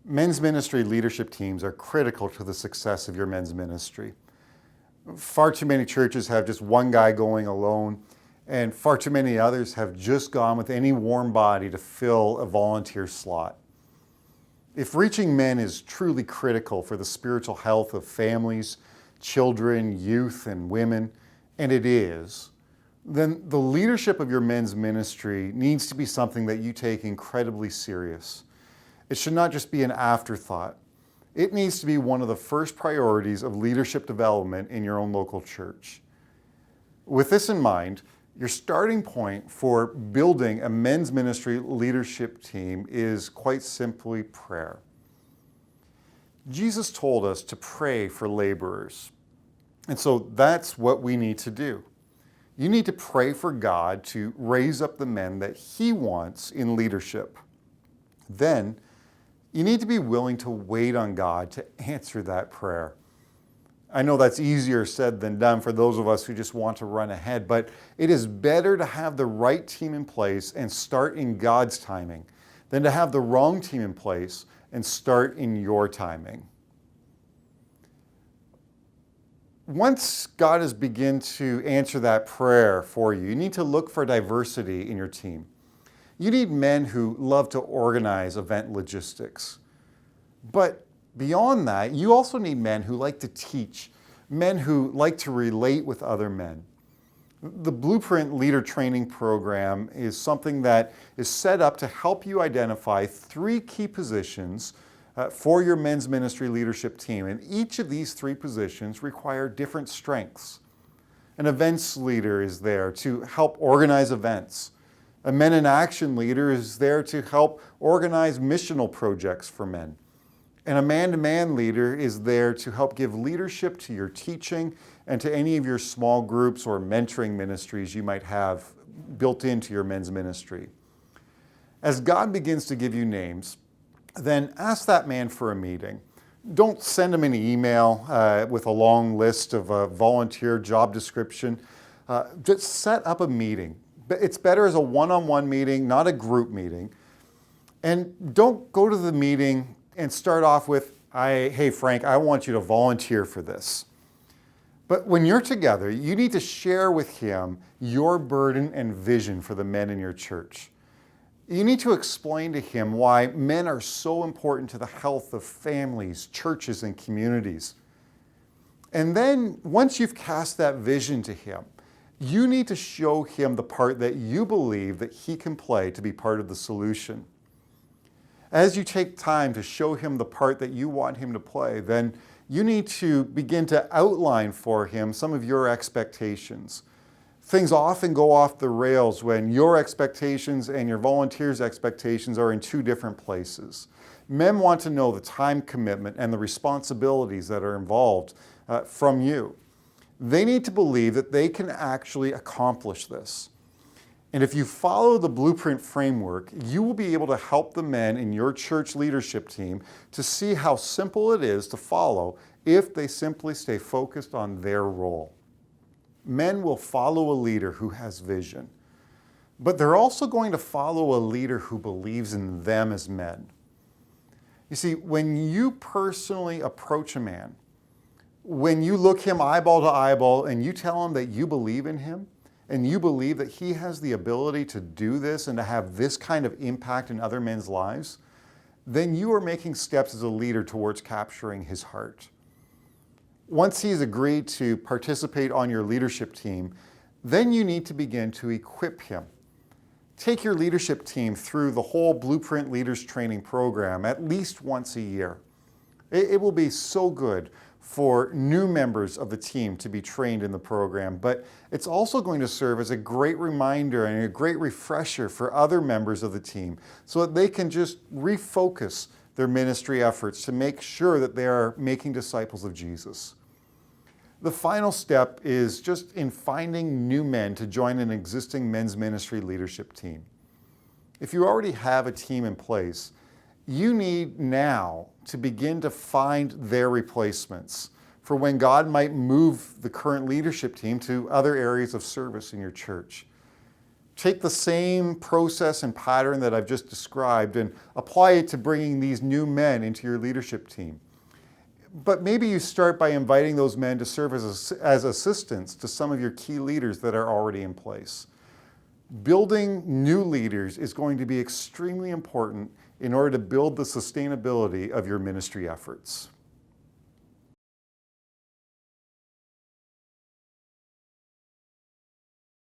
Men's ministry leadership teams are critical to the success of your men's ministry. Far too many churches have just one guy going alone, and far too many others have just gone with any warm body to fill a volunteer slot. If reaching men is truly critical for the spiritual health of families, children, youth, and women, and it is, then the leadership of your men's ministry needs to be something that you take incredibly serious. It should not just be an afterthought. It needs to be one of the first priorities of leadership development in your own local church. With this in mind, your starting point for building a men's ministry leadership team is quite simply prayer. Jesus told us to pray for laborers. And so that's what we need to do. You need to pray for God to raise up the men that He wants in leadership. Then, you need to be willing to wait on God to answer that prayer. I know that's easier said than done for those of us who just want to run ahead, but it is better to have the right team in place and start in God's timing than to have the wrong team in place and start in your timing. Once God has begun to answer that prayer for you, you need to look for diversity in your team. You need men who love to organize event logistics. But beyond that, you also need men who like to teach, men who like to relate with other men. The Blueprint Leader Training Program is something that is set up to help you identify 3 key positions for your men's ministry leadership team. And each of these 3 positions require different strengths. An events leader is there to help organize events. A Men in Action leader is there to help organize missional projects for men. And a man-to-man leader is there to help give leadership to your teaching and to any of your small groups or mentoring ministries you might have built into your men's ministry. As God begins to give you names, then ask that man for a meeting. Don't send him an email with a long list of a volunteer job description. Just set up a meeting. It's better as a one-on-one meeting, not a group meeting. And don't go to the meeting and start off with, hey Frank, I want you to volunteer for this. But when you're together, you need to share with him your burden and vision for the men in your church. You need to explain to him why men are so important to the health of families, churches, and communities. And then once you've cast that vision to him, you need to show him the part that you believe that he can play to be part of the solution. As you take time to show him the part that you want him to play, then you need to begin to outline for him some of your expectations. Things often go off the rails when your expectations and your volunteers' expectations are in 2 different places. Men want to know the time commitment and the responsibilities that are involved from you. They need to believe that they can actually accomplish this. And if you follow the Blueprint framework, you will be able to help the men in your church leadership team to see how simple it is to follow if they simply stay focused on their role. Men will follow a leader who has vision, but they're also going to follow a leader who believes in them as men. You see, when you personally approach a man, when you look him eyeball to eyeball and you tell him that you believe in him and you believe that he has the ability to do this and to have this kind of impact in other men's lives, then you are making steps as a leader towards capturing his heart. Once he's agreed to participate on your leadership team, then you need to begin to equip him. Take your leadership team through the whole Blueprint Leaders Training Program at least once a year. It will be so good for new members of the team to be trained in the program, but it's also going to serve as a great reminder and a great refresher for other members of the team so that they can just refocus their ministry efforts to make sure that they are making disciples of Jesus. The final step is just in finding new men to join an existing men's ministry leadership team. If you already have a team in place, you need now to begin to find their replacements for when God might move the current leadership team to other areas of service in your church. Take the same process and pattern that I've just described and apply it to bringing these new men into your leadership team. But maybe you start by inviting those men to serve as assistants to some of your key leaders that are already in place. Building new leaders is going to be extremely important in order to build the sustainability of your ministry efforts.